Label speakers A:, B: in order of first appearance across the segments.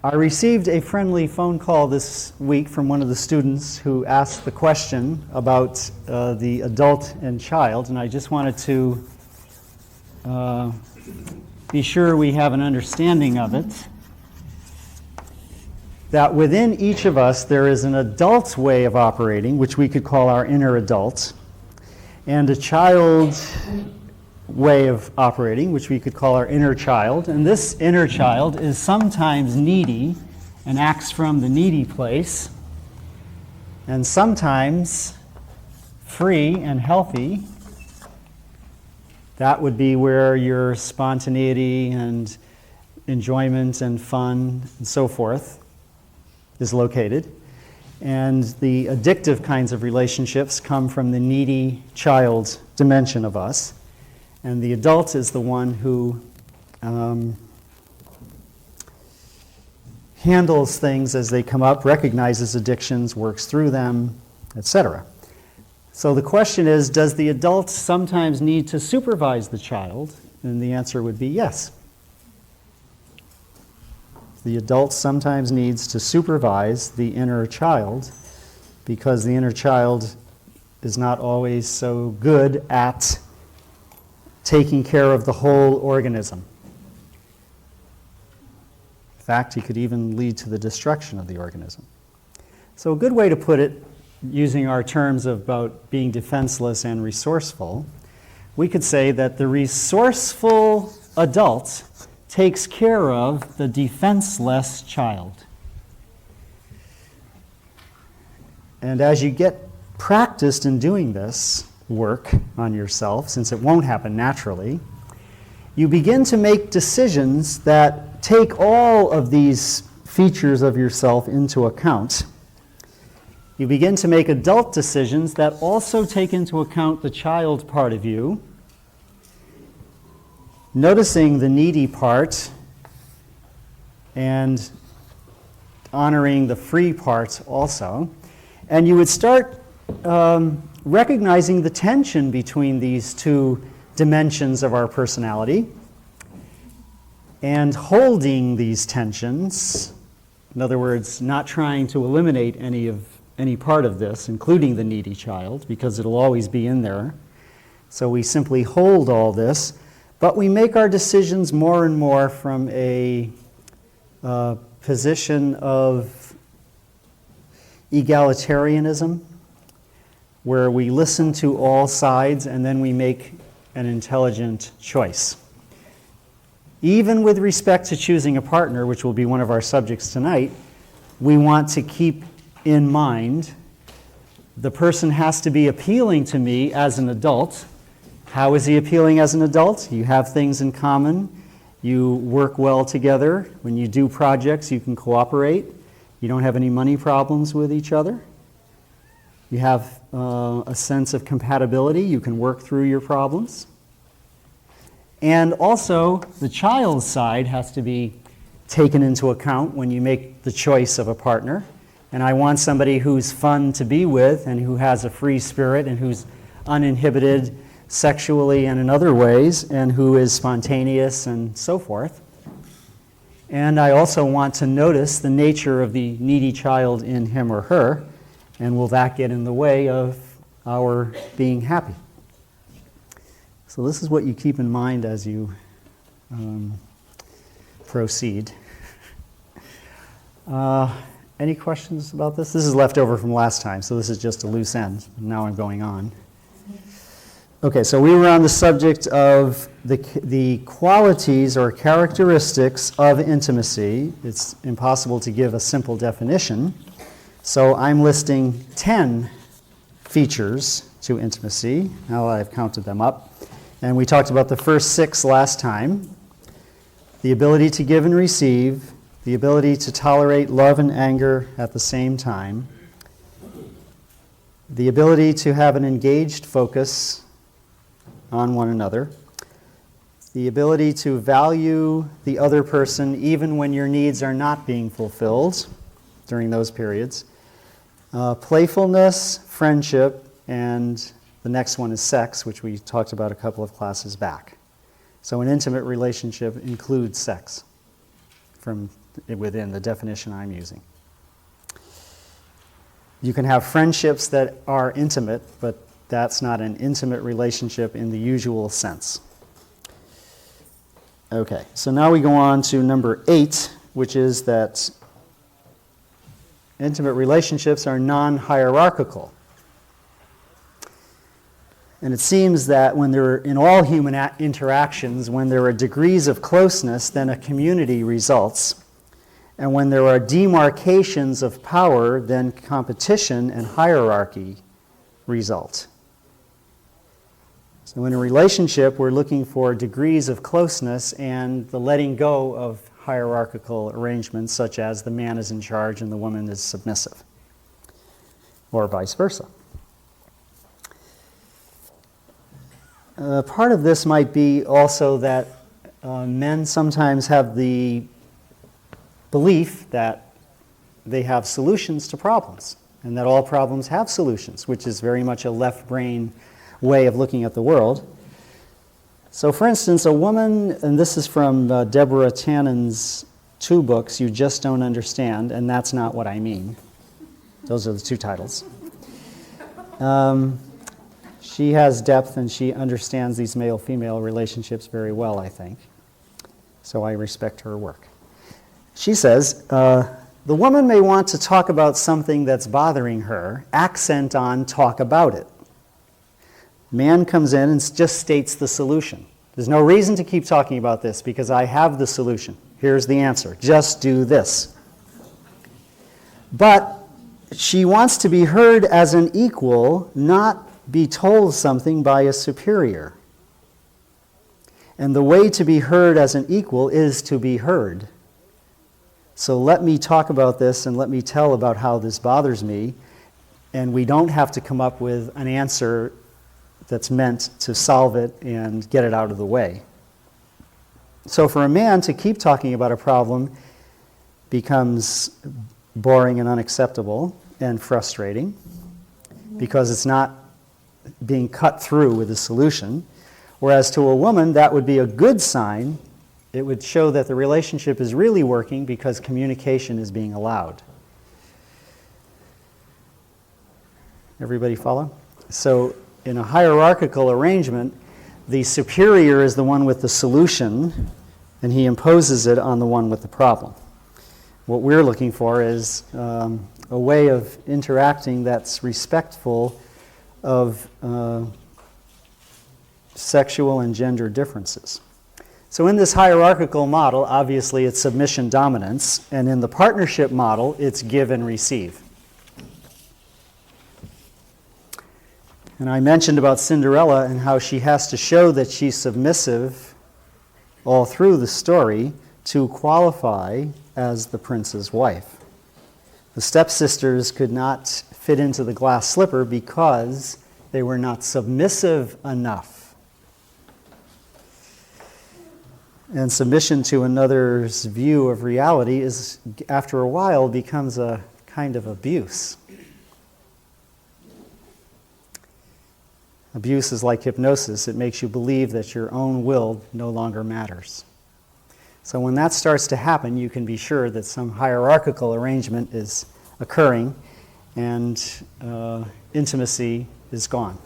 A: I received a friendly phone call this week from one of the students who asked the question about the adult and child, and I just wanted to be sure we have an understanding of it. That within each of us there is an adult way of operating, which we could call our inner adult, and a child way of operating, which we could call our inner child. And this inner child is sometimes needy and acts from the needy place, and sometimes free and healthy. That would be where your spontaneity and enjoyment and fun and so forth is located. And the addictive kinds of relationships come from the needy child dimension of us. And the adult is the one who handles things as they come up, recognizes addictions, works through them, etc. So the question is, does the adult sometimes need to supervise the child? And the answer would be yes. The adult sometimes needs to supervise the inner child because the inner child is not always so good at taking care of the whole organism. In fact, he could even lead to the destruction of the organism. So a good way to put it, using our terms about being defenseless and resourceful, we could say that the resourceful adult takes care of the defenseless child. And as you get practiced in doing this work on yourself, since it won't happen naturally, you begin to make decisions that take all of these features of yourself into account. You begin to make adult decisions that also take into account the child part of you, noticing the needy part and honoring the free part also. And you would start recognizing the tension between these two dimensions of our personality and holding these tensions. In other words, not trying to eliminate any part of this, including the needy child, because it'll always be in there. So we simply hold all this, but we make our decisions more and more from a position of egalitarianism, where we listen to all sides and then we make an intelligent choice. Even with respect to choosing a partner, which will be one of our subjects tonight, we want to keep in mind the person has to be appealing to me as an adult. How is he appealing as an adult? You have things in common. You work well together. When you do projects, you can cooperate. You don't have any money problems with each other. You have a sense of compatibility. You can work through your problems. And also, the child's side has to be taken into account when you make the choice of a partner. And I want somebody who's fun to be with and who has a free spirit and who's uninhibited sexually and in other ways and who is spontaneous and so forth. And I also want to notice the nature of the needy child in him or her, and will that get in the way of our being happy? So this is what you keep in mind as you proceed. Any questions about this? This is left over from last time, so this is just a loose end. Now I'm going on. Okay, so we were on the subject of the qualities or characteristics of intimacy. It's impossible to give a simple definition. So I'm listing 10 features to intimacy. Now I've counted them up. And we talked about the first 6 last time. The ability to give and receive, the ability to tolerate love and anger at the same time, the ability to have an engaged focus on one another, the ability to value the other person even when your needs are not being fulfilled during those periods, playfulness, friendship, and the next one is sex, which we talked about a couple of classes back. So an intimate relationship includes sex from within the definition I'm using. You can have friendships that are intimate, but that's not an intimate relationship in the usual sense. Okay, so now we go on to number 8, which is that intimate relationships are non-hierarchical. And it seems that when there are, in all human interactions, when there are degrees of closeness, then a community results. And when there are demarcations of power, then competition and hierarchy result. So in a relationship, we're looking for degrees of closeness and the letting go of hierarchical arrangements, such as the man is in charge and the woman is submissive, or vice versa. Part of this might be also that men sometimes have the belief that they have solutions to problems, and that all problems have solutions, which is very much a left brain way of looking at the world. So for instance, a woman, and this is from Deborah Tannen's 2 books, You Just Don't Understand, and That's Not What I Mean. Those are the 2 titles. She has depth and she understands these male-female relationships very well, I think. So I respect her work. She says, the woman may want to talk about something that's bothering her, accent on talk about it. Man comes in and just states the solution. There's no reason to keep talking about this because I have the solution. Here's the answer. Just do this. But she wants to be heard as an equal, not be told something by a superior. And the way to be heard as an equal is to be heard. So let me talk about this and let me tell about how this bothers me, and we don't have to come up with an answer that's meant to solve it and get it out of the way. So for a man to keep talking about a problem becomes boring and unacceptable and frustrating because it's not being cut through with a solution. Whereas to a woman, that would be a good sign. It would show that the relationship is really working because communication is being allowed. Everybody follow? So in a hierarchical arrangement, the superior is the one with the solution, and he imposes it on the one with the problem. What we're looking for is a way of interacting that's respectful of sexual and gender differences. So in this hierarchical model, obviously it's submission dominance, and in the partnership model, it's give and receive. And I mentioned about Cinderella and how she has to show that she's submissive all through the story to qualify as the prince's wife. The stepsisters could not fit into the glass slipper because they were not submissive enough. And submission to another's view of reality is, after a while, becomes a kind of abuse. Abuse is like hypnosis. It makes you believe that your own will no longer matters. So when that starts to happen, you can be sure that some hierarchical arrangement is occurring and intimacy is gone.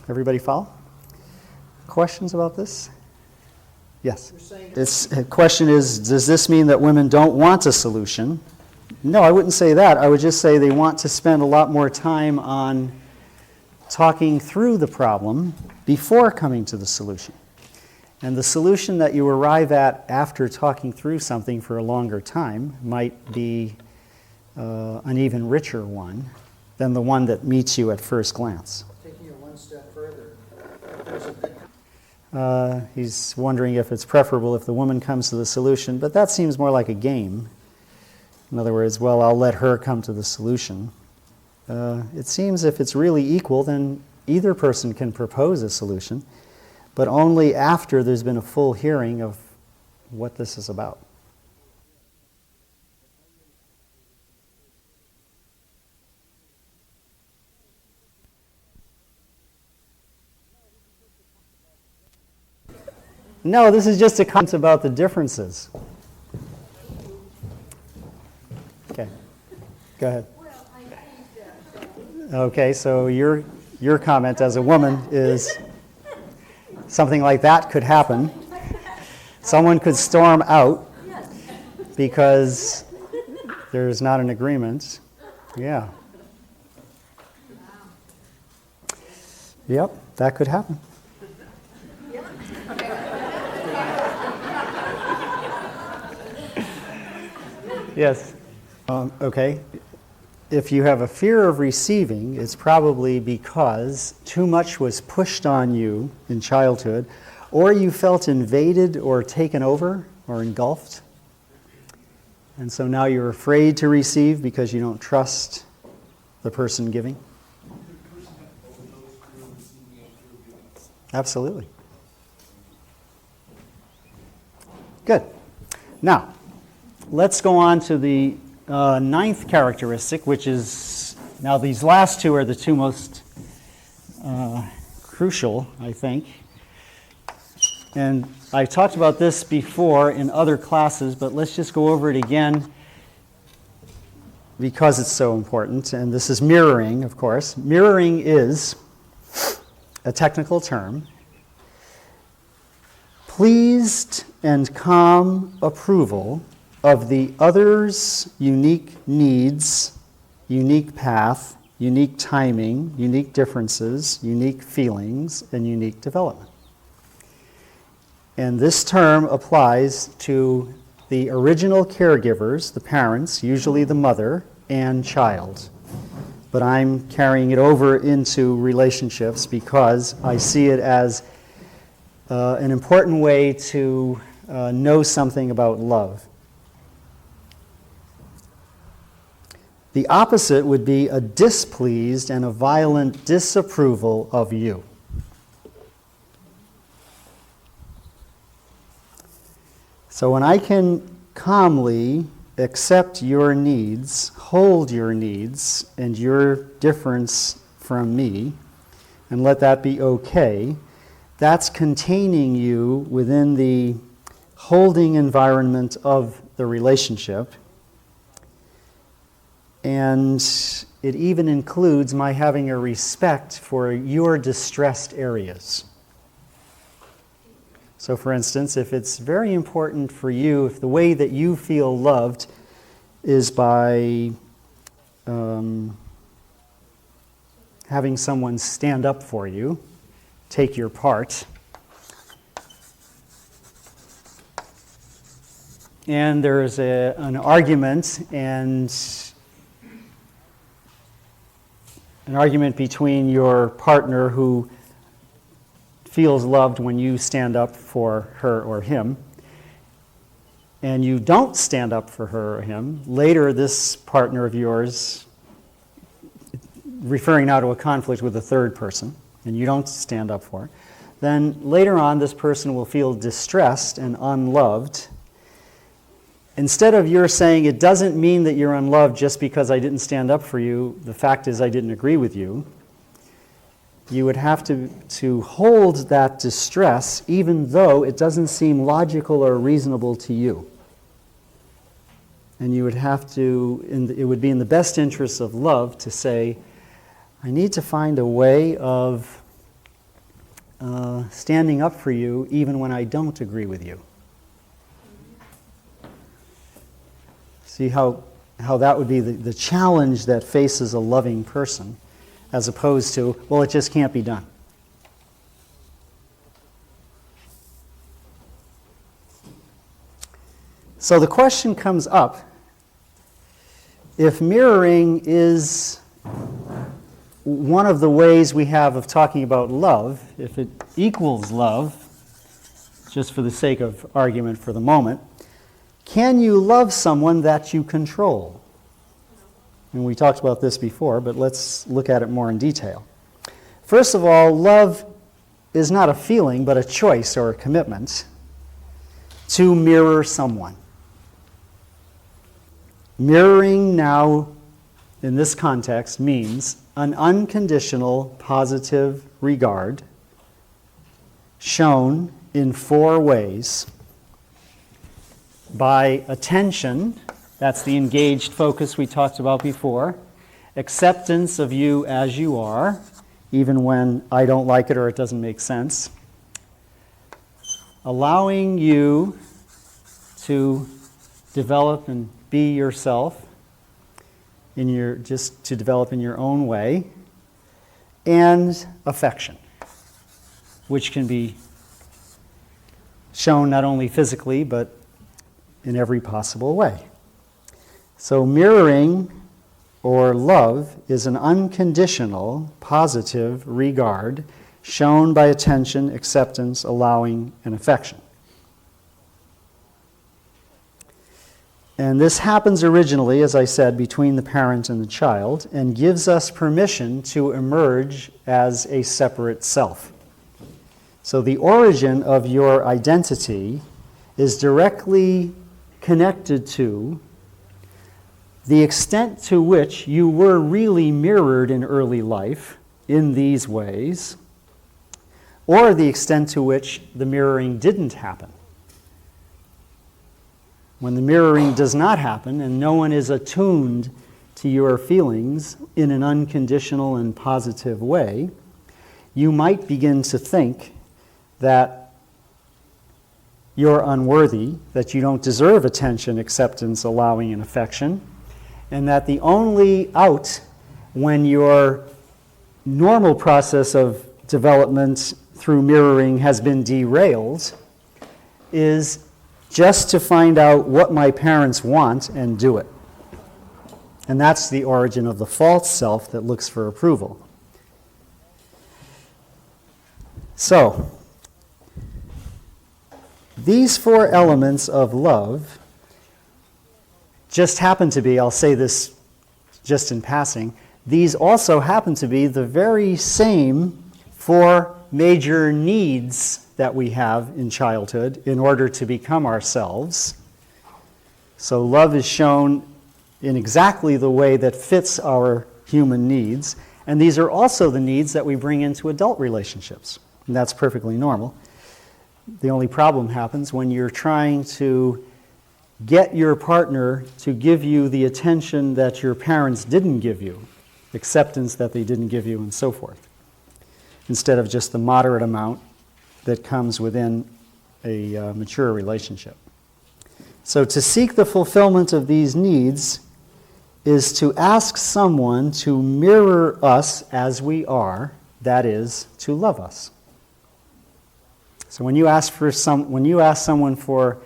A: Everybody follow? Questions about this? Yes. The question is, does this mean that women don't want a solution? No, I wouldn't say that. I would just say they want to spend a lot more time on talking through the problem before coming to the solution. And the solution that you arrive at after talking through something for a longer time might be an even richer one than the one that meets you at first glance.
B: Taking it one step further,
A: he's wondering if it's preferable if the woman comes to the solution, but that seems more like a game. In other words, well, I'll let her come to the solution. It seems if it's really equal, then either person can propose a solution, but only after there's been a full hearing of what this is about. No, this is just a comment about the differences. Okay, go ahead. Okay, so your comment as a woman is something like that could happen. Someone could storm out because there's not an agreement. Yeah. Yep, that could happen. Yes. Okay. If you have a fear of receiving, it's probably because too much was pushed on you in childhood, or you felt invaded or taken over or engulfed. And so now you're afraid to receive because you don't trust the person giving. Absolutely. Good. Now, let's go on to the ninth characteristic, which is, now these last two are the two most crucial, I think. And I talked about this before in other classes, but let's just go over it again because it's so important. And this is mirroring, of course. Mirroring is a technical term. Pleased and calm approval of the other's unique needs, unique path, unique timing, unique differences, unique feelings, and unique development. And this term applies to the original caregivers, the parents, usually the mother, and child. But I'm carrying it over into relationships because I see it as an important way to know something about love. The opposite would be a displeased and a violent disapproval of you. So when I can calmly accept your needs, hold your needs and your difference from me, and let that be okay, that's containing you within the holding environment of the relationship. And it even includes my having a respect for your distressed areas. So for instance, if it's very important for you, if the way that you feel loved is by having someone stand up for you, take your part, and there's an argument between your partner who feels loved when you stand up for her or him, and you don't stand up for her or him, later this partner of yours, referring now to a conflict with a third person, and you don't stand up for her, then later on this person will feel distressed and unloved. Instead of your saying, it doesn't mean that you're unloved just because I didn't stand up for you, the fact is I didn't agree with you, you would have to hold that distress even though it doesn't seem logical or reasonable to you. And you would have to, it would be in the best interest of love to say, I need to find a way of standing up for you even when I don't agree with you. See how that would be the challenge that faces a loving person, as opposed to, well, it just can't be done. So the question comes up, if mirroring is one of the ways we have of talking about love, if it equals love, just for the sake of argument for the moment, can you love someone that you control? And we talked about this before, but let's look at it more in detail. First of all, love is not a feeling, but a choice or a commitment to mirror someone. Mirroring now, in this context, means an unconditional positive regard, shown in 4 ways. By attention, that's the engaged focus we talked about before. Acceptance of you as you are, even when I don't like it or it doesn't make sense. Allowing you to develop and be yourself, just to develop in your own way. And affection, which can be shown not only physically, but in every possible way. So mirroring or love is an unconditional, positive regard shown by attention, acceptance, allowing, and affection. And this happens originally, as I said, between the parent and the child, and gives us permission to emerge as a separate self. So the origin of your identity is directly connected to the extent to which you were really mirrored in early life in these ways, or the extent to which the mirroring didn't happen. When the mirroring does not happen and no one is attuned to your feelings in an unconditional and positive way, you might begin to think that you're unworthy, that you don't deserve attention, acceptance, allowing, and affection, and that the only out when your normal process of development through mirroring has been derailed is just to find out what my parents want and do it. And that's the origin of the false self that looks for approval. So, these 4 elements of love just happen to be, I'll say this just in passing, these also happen to be the very same 4 major needs that we have in childhood in order to become ourselves. So love is shown in exactly the way that fits our human needs, and these are also the needs that we bring into adult relationships, and that's perfectly normal. The only problem happens when you're trying to get your partner to give you the attention that your parents didn't give you, acceptance that they didn't give you, and so forth, instead of just the moderate amount that comes within a mature relationship. So to seek the fulfillment of these needs is to ask someone to mirror us as we are, that is, to love us. So when you ask someone for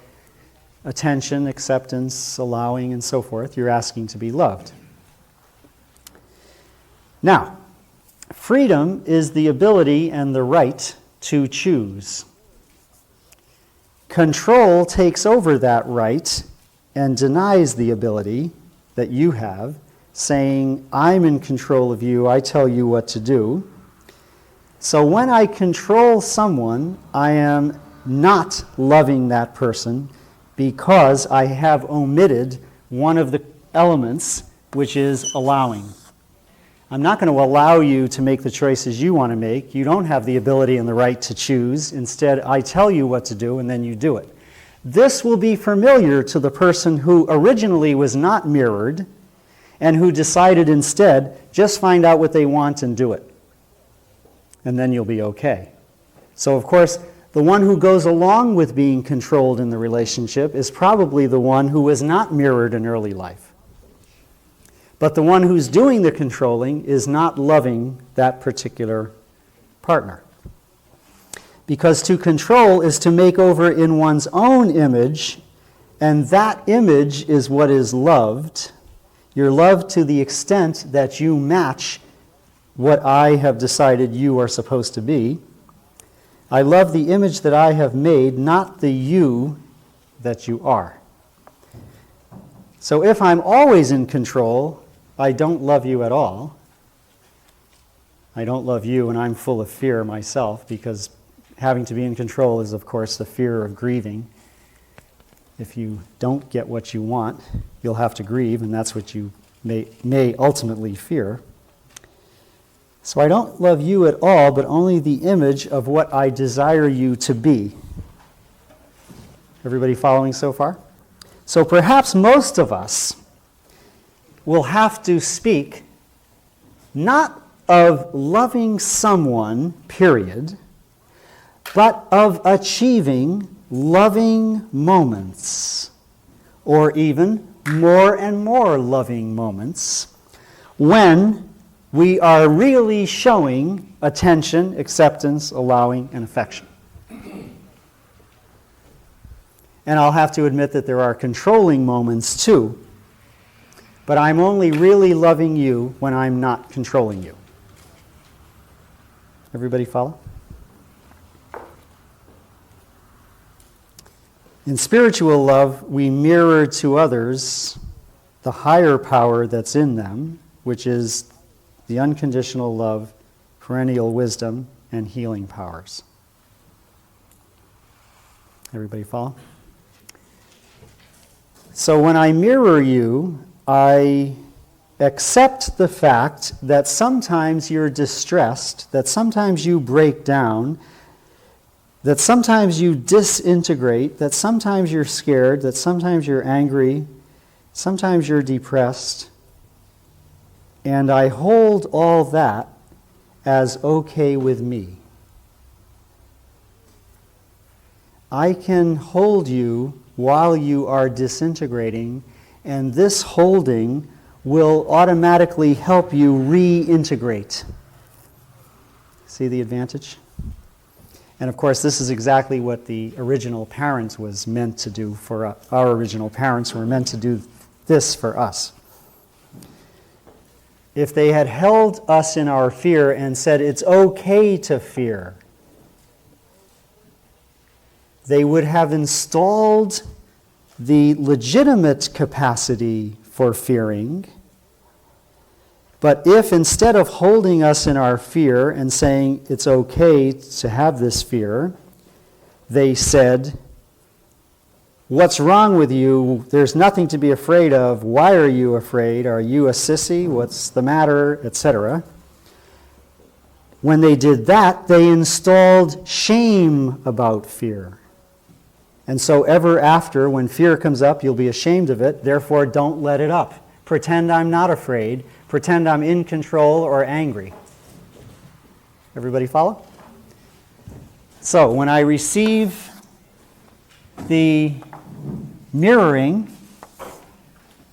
A: attention, acceptance, allowing, and so forth, you're asking to be loved. Now, freedom is the ability and the right to choose. Control takes over that right and denies the ability that you have, saying, I'm in control of you, I tell you what to do. So when I control someone, I am not loving that person because I have omitted one of the elements, which is allowing. I'm not going to allow you to make the choices you want to make. You don't have the ability and the right to choose. Instead, I tell you what to do, and then you do it. This will be familiar to the person who originally was not mirrored and who decided instead, just find out what they want and do it. And then you'll be okay. So, of course, the one who goes along with being controlled in the relationship is probably the one who was not mirrored in early life. But the one who's doing the controlling is not loving that particular partner. Because to control is to make over in one's own image, and that image is what is loved. You're loved to the extent that you match what I have decided you are supposed to be. I love the image that I have made, not the you that you are. So if I'm always in control, I don't love you at all. I don't love you, and I'm full of fear myself, because having to be in control is, of course, the fear of grieving. If you don't get what you want, you'll have to grieve, and that's what you may ultimately fear. So I don't love you at all, but only the image of what I desire you to be. Everybody following so far? So perhaps most of us will have to speak not of loving someone, period, but of achieving loving moments, or even more and more loving moments, when we are really showing attention, acceptance, allowing, and affection. And I'll have to admit that there are controlling moments too, but I'm only really loving you when I'm not controlling you. Everybody follow? In spiritual love, we mirror to others the higher power that's in them, which is the unconditional love, perennial wisdom, and healing powers. Everybody follow? So when I mirror you, I accept the fact that sometimes you're distressed, that sometimes you break down, that sometimes you disintegrate, that sometimes you're scared, that sometimes you're angry, sometimes you're depressed. And I hold all that as okay with me. I can hold you while you are disintegrating, and this holding will automatically help you reintegrate. See the advantage? And of course, this is exactly what the original parents was meant to do for us. Our original parents were meant to do this for us. If they had held us in our fear and said it's okay to fear, they would have installed the legitimate capacity for fearing. But if instead of holding us in our fear and saying it's okay to have this fear, they said, "What's wrong with you? There's nothing to be afraid of. Why are you afraid? Are you a sissy? What's the matter?" etc. When they did that, they installed shame about fear. And so ever after, when fear comes up, you'll be ashamed of it. Therefore, don't let it up. Pretend I'm not afraid. Pretend I'm in control or angry. Everybody follow? So when I receive the mirroring,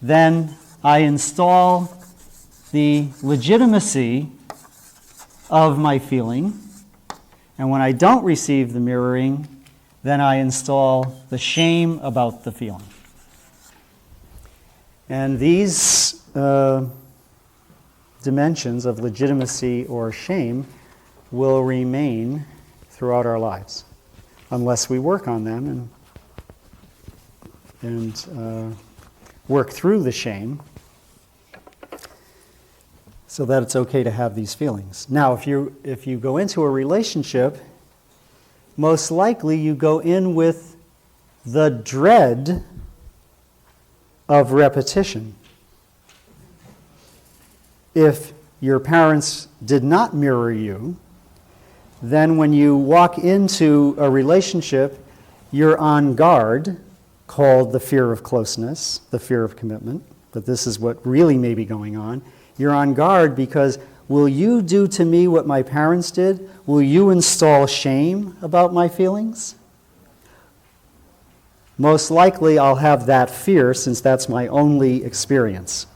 A: then I install the legitimacy of my feeling. And when I don't receive the mirroring, then I install the shame about the feeling. And these dimensions of legitimacy or shame will remain throughout our lives unless we work on them and work through the shame so that it's okay to have these feelings. Now, if you go into a relationship, most likely you go in with the dread of repetition. If your parents did not mirror you, then when you walk into a relationship, you're on guard, called the fear of closeness, the fear of commitment, but this is what really may be going on. You're on guard because will you do to me what my parents did? Will you install shame about my feelings? Most likely I'll have that fear since that's my only experience.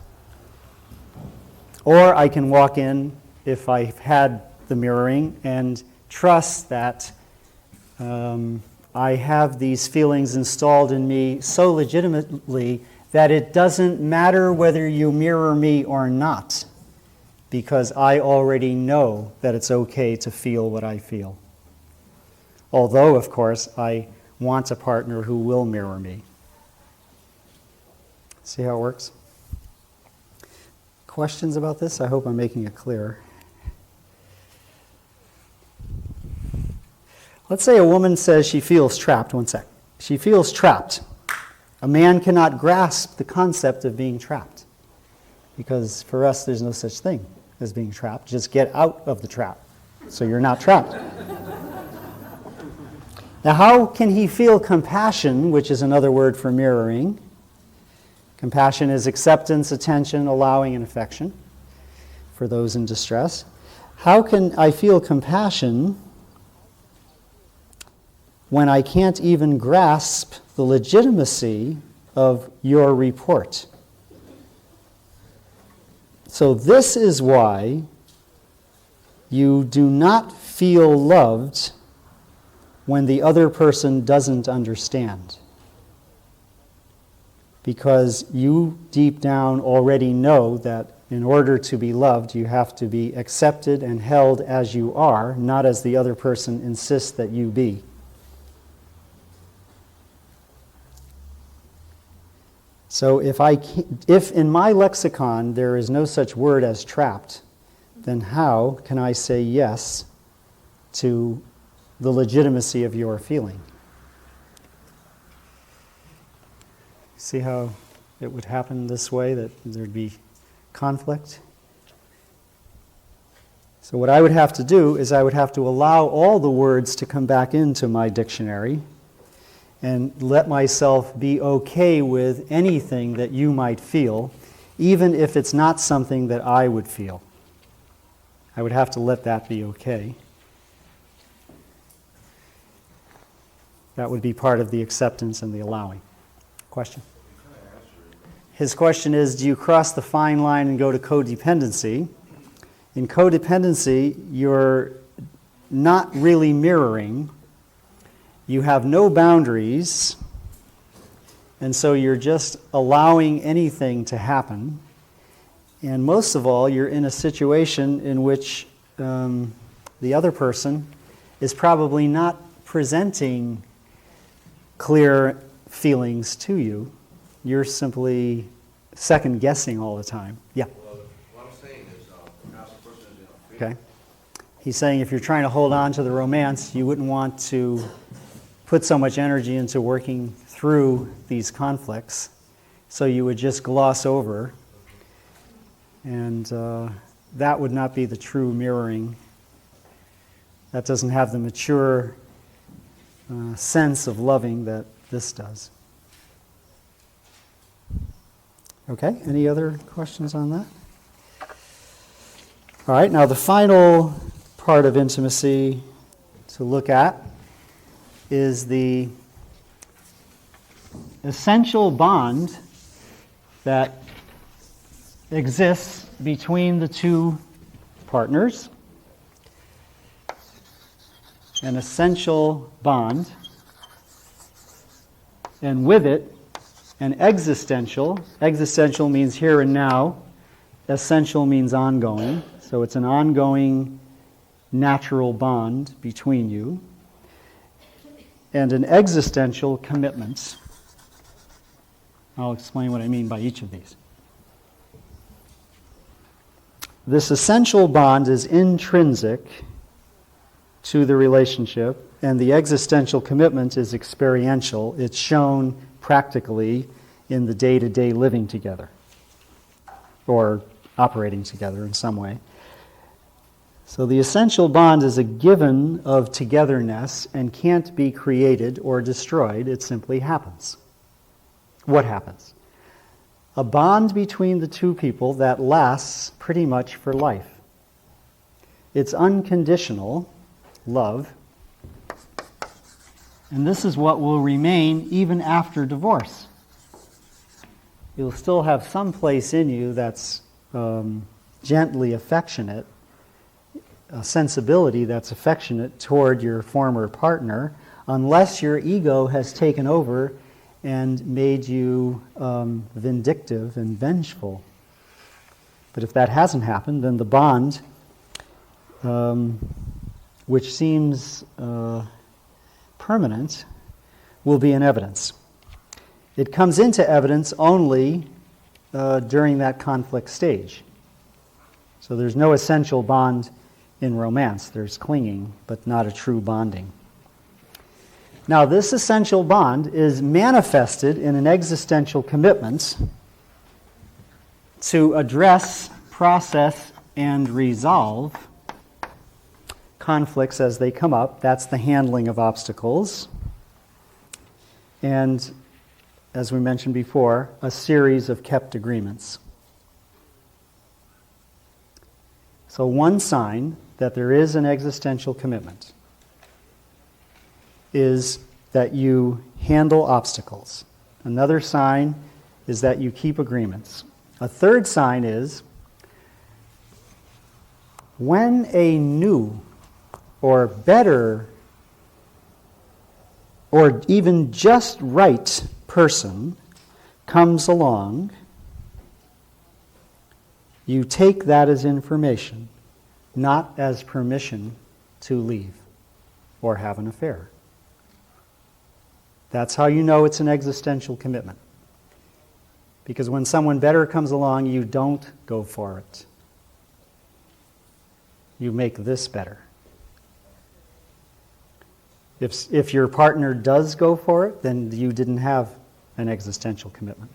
A: Or I can walk in, if I've had the mirroring, and trust that I have these feelings installed in me so legitimately that it doesn't matter whether you mirror me or not, because I already know that it's okay to feel what I feel. Although, of course, I want a partner who will mirror me. See how it works? Questions about this? I hope I'm making it clear. Let's say a woman says she feels trapped. One sec. She feels trapped. A man cannot grasp the concept of being trapped because for us there's no such thing. as being trapped. Just get out of the trap so you're not trapped. Now, how can he feel compassion, which is another word for mirroring? Compassion is acceptance, attention, allowing, and affection for those in distress. How can I feel compassion when I can't even grasp the legitimacy of your report? So this is why you do not feel loved when the other person doesn't understand. Because you deep down already know that in order to be loved, you have to be accepted and held as you are, not as the other person insists that you be. So if in my lexicon there is no such word as trapped, then how can I say yes to the legitimacy of your feeling? See how it would happen this way, that there'd be conflict? So what I would have to do is I would have to allow all the words to come back into my dictionary and let myself be okay with anything that you might feel, even if it's not something that I would feel. I would have to let that be okay. That would be part of the acceptance and the allowing. Question? His question is, do you cross the fine line and go to codependency? In codependency, you're not really mirroring. You have no boundaries, and so you're just allowing anything to happen. And most of all, you're in a situation in which the other person is probably not presenting clear feelings to you. You're simply second-guessing all the time. Yeah?
B: Well, what I'm saying is, perhaps the person is in a fear.
A: Okay. He's saying if you're trying to hold on to the romance, you wouldn't want to put so much energy into working through these conflicts, so you would just gloss over, and that would not be the true mirroring. That doesn't have the mature sense of loving that this does. Okay, any other questions on that? All right, now the final part of intimacy to look at is the essential bond that exists between the two partners. An essential bond, and with it, an existential. Existential means here and now. Essential means ongoing. So it's an ongoing natural bond between you. And an existential commitment. I'll explain what I mean by each of these. This essential bond is intrinsic to the relationship, and the existential commitment is experiential. It's shown practically in the day-to-day living together, or operating together in some way. So the essential bond is a given of togetherness and can't be created or destroyed. It simply happens. What happens? A bond between the two people that lasts pretty much for life. It's unconditional love, and this is what will remain even after divorce. You'll still have some place in you that's gently affectionate, a sensibility that's affectionate toward your former partner, unless your ego has taken over and made you vindictive and vengeful. But if that hasn't happened, then the bond, which seems permanent, will be in evidence. It comes into evidence only during that conflict stage. So there's no essential bond in romance. There's clinging, but not a true bonding. Now, this essential bond is manifested in an existential commitment to address, process, and resolve conflicts as they come up. That's the handling of obstacles. And, as we mentioned before, a series of kept agreements. So one sign that there is an existential commitment is that you handle obstacles. Another sign is that you keep agreements. A third sign is when a new or better or even just right person comes along, you take that as information, not as permission to leave or have an affair. That's how you know it's an existential commitment. Because when someone better comes along, you don't go for it. You make this better. If your partner does go for it, then you didn't have an existential commitment.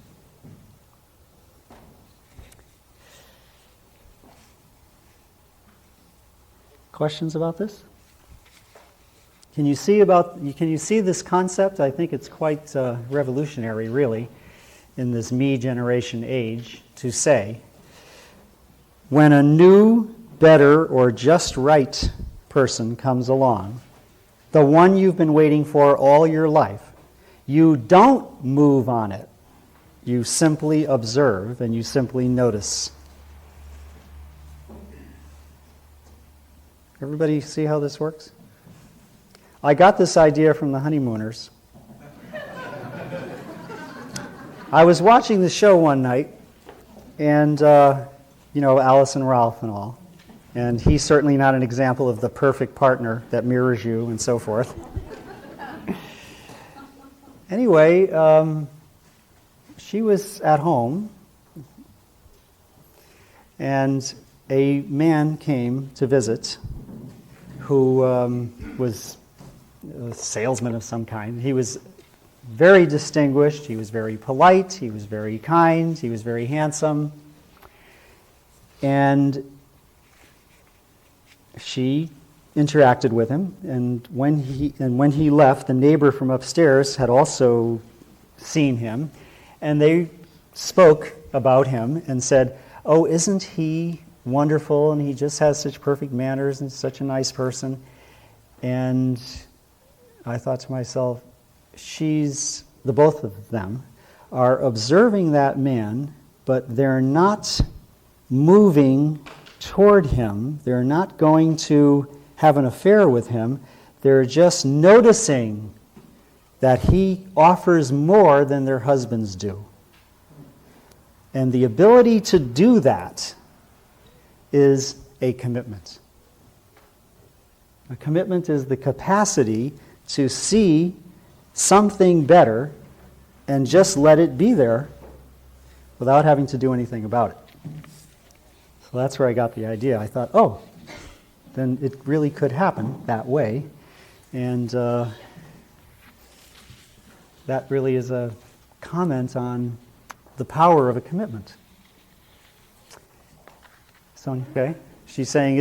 A: Questions about this? Can you see this concept? I think it's quite revolutionary, really, in this me generation age, to say, when a new, better, or just right person comes along, the one you've been waiting for all your life, you don't move on it. You simply observe and you simply notice. Everybody see how this works? I got this idea from the honeymooners. I was watching the show one night, and, Alice and Ralph and all. And he's certainly not an example of the perfect partner that mirrors you and so forth. Anyway, she was at home, and a man came to visit who was a salesman of some kind. He was very distinguished, he was very polite, he was very kind, he was very handsome. And she interacted with him, and when he left, the neighbor from upstairs had also seen him, and they spoke about him and said, "Oh, isn't he wonderful, and he just has such perfect manners and such a nice person." And I thought to myself, the both of them are observing that man, but they're not moving toward him. They're not going to have an affair with him. They're just noticing that he offers more than their husbands do. And the ability to do that is a commitment. A commitment is the capacity to see something better and just let it be there without having to do anything about it. So that's where I got the idea. I thought, oh, then it really could happen that way. And that really is a comment on the power of a commitment. Sonia, okay? She's saying,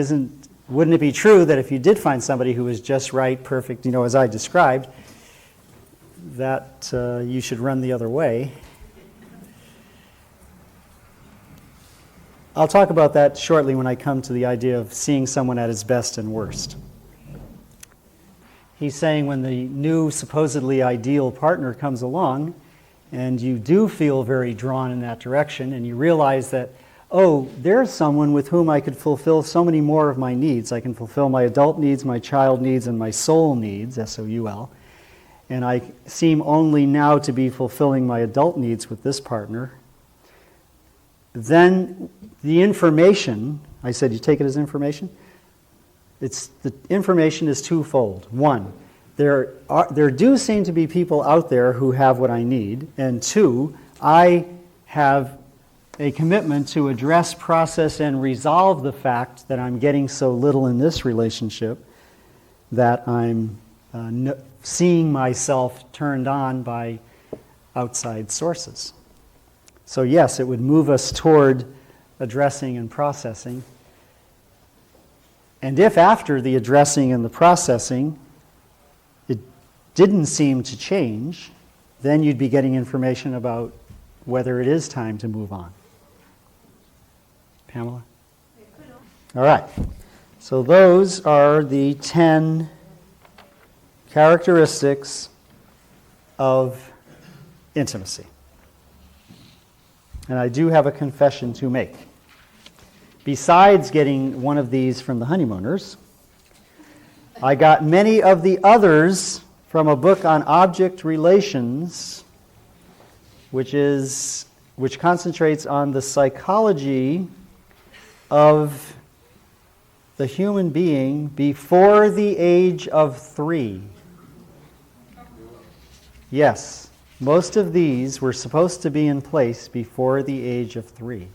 A: wouldn't it be true that if you did find somebody who was just right, perfect, as I described, that you should run the other way? I'll talk about that shortly when I come to the idea of seeing someone at his best and worst. He's saying when the new supposedly ideal partner comes along and you do feel very drawn in that direction and you realize that, oh, there's someone with whom I could fulfill so many more of my needs. I can fulfill my adult needs, my child needs, and my soul needs, S-O-U-L. And I seem only now to be fulfilling my adult needs with this partner. Then the information, I said you take it as information? The information is twofold. One, there do seem to be people out there who have what I need. And two, I have a commitment to address, process, and resolve the fact that I'm getting so little in this relationship that I'm seeing myself turned on by outside sources. So yes, it would move us toward addressing and processing. And if after the addressing and the processing, it didn't seem to change, then you'd be getting information about whether it is time to move on. Pamela? All right. So those are the 10 characteristics of intimacy. And I do have a confession to make. Besides getting one of these from the honeymooners, I got many of the others from a book on object relations, which concentrates on the psychology of the human being before the age of 3. Yes, most of these were supposed to be in place before the age of 3.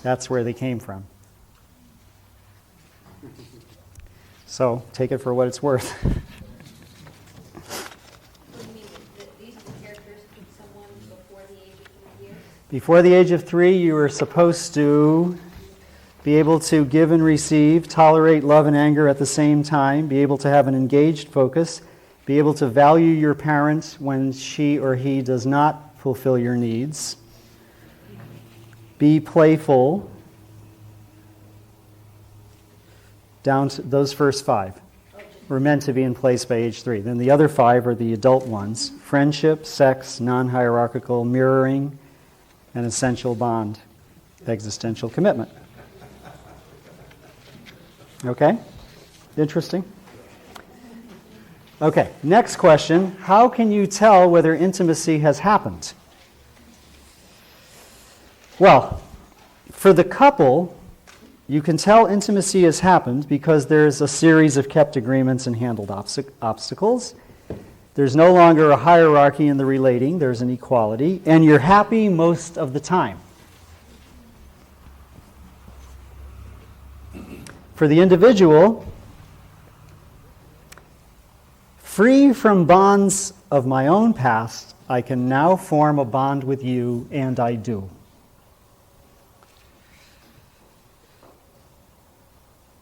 A: That's where they came from. So take it for what it's worth.
C: What do you mean, that these are the characteristics of someone before the age of 3 years?
A: Before the age of 3, you were supposed to be able to give and receive, tolerate love and anger at the same time, be able to have an engaged focus, be able to value your parent when she or he does not fulfill your needs, be playful, down to those first 5 were meant to be in place by age 3. Then the other 5 are the adult ones: friendship, sex, non-hierarchical, mirroring, and essential bond, existential commitment. Okay? Interesting? Okay, next question. How can you tell whether intimacy has happened? Well, for the couple, you can tell intimacy has happened because there's a series of kept agreements and handled obstacles. There's no longer a hierarchy in the relating, there's an equality, and you're happy most of the time. For the individual, free from bonds of my own past, I can now form a bond with you, and I do.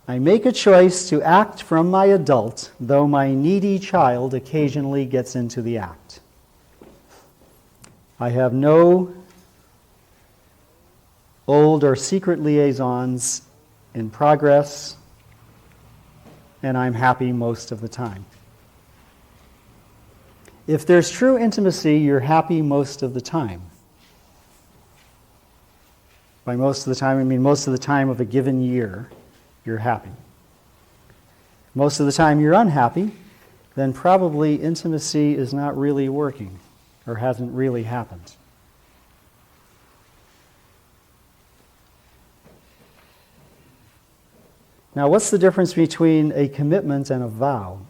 A: I make a choice to act from my adult, though my needy child occasionally gets into the act. I have no old or secret liaisons in progress, and I'm happy most of the time. If there's true intimacy, you're happy most of the time. By most of the time, I mean most of the time of a given year, you're happy. Most of the time you're unhappy, then probably intimacy is not really working or hasn't really happened. Now, what's the difference between a commitment and a vow?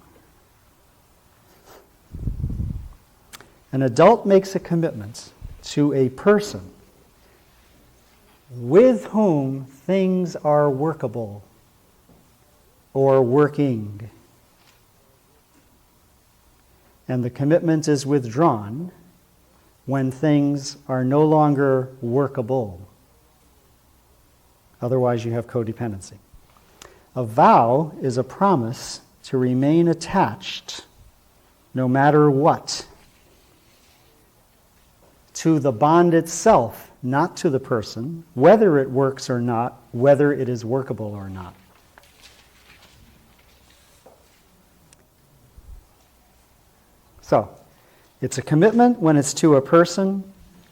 A: An adult makes a commitment to a person with whom things are workable or working. And the commitment is withdrawn when things are no longer workable. Otherwise, you have codependency. A vow is a promise to remain attached, no matter what, to the bond itself, not to the person, whether it works or not, whether it is workable or not. So, it's a commitment when it's to a person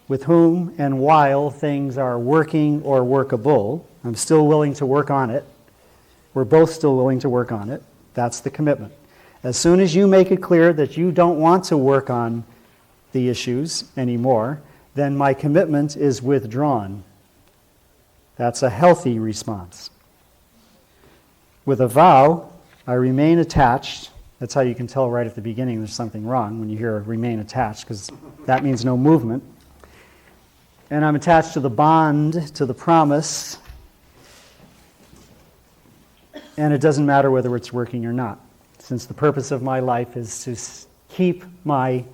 A: with whom and while things are working or workable. I'm still willing to work on it. We're both still willing to work on it. That's the commitment. As soon as you make it clear that you don't want to work on the issues anymore, then my commitment is withdrawn. That's a healthy response. With a vow, I remain attached. That's how you can tell right at the beginning there's something wrong when you hear remain attached, because that means no movement. And I'm attached to the bond, to the promise, and it doesn't matter whether it's working or not, since the purpose of my life is to keep my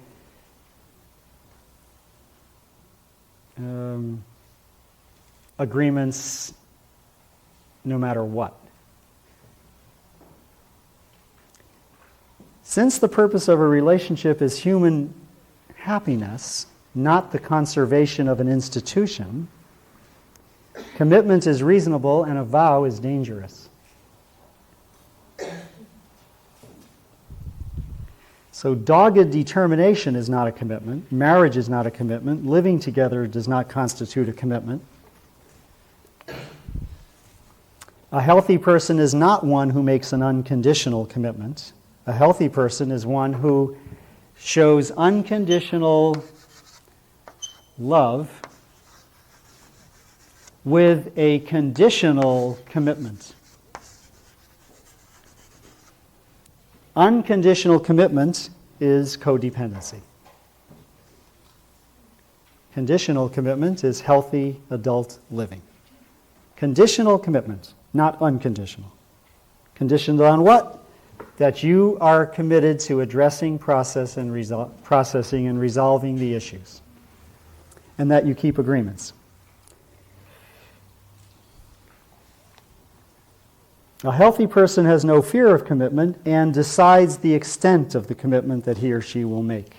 A: agreements no matter what. Since the purpose of a relationship is human happiness, not the conservation of an institution, commitment is reasonable and a vow is dangerous. So dogged determination is not a commitment. Marriage is not a commitment. Living together does not constitute a commitment. A healthy person is not one who makes an unconditional commitment. A healthy person is one who shows unconditional love with a conditional commitment. Unconditional commitment is codependency. Conditional commitment is healthy adult living. Conditional commitment, not unconditional. Conditioned on what? That you are committed to addressing, processing and resolving the issues, and that you keep agreements. A healthy person has no fear of commitment and decides the extent of the commitment that he or she will make.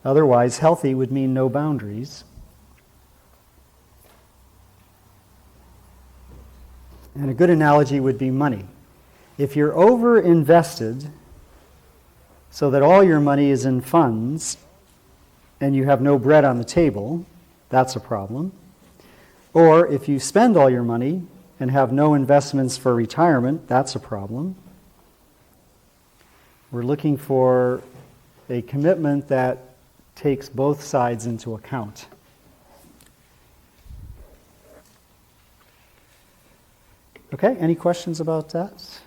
A: Otherwise, healthy would mean no boundaries. And a good analogy would be money. If you're over-invested so that all your money is in funds and you have no bread on the table, that's a problem. Or if you spend all your money and have no investments for retirement, that's a problem. We're looking for a commitment that takes both sides into account. Okay, any questions about that?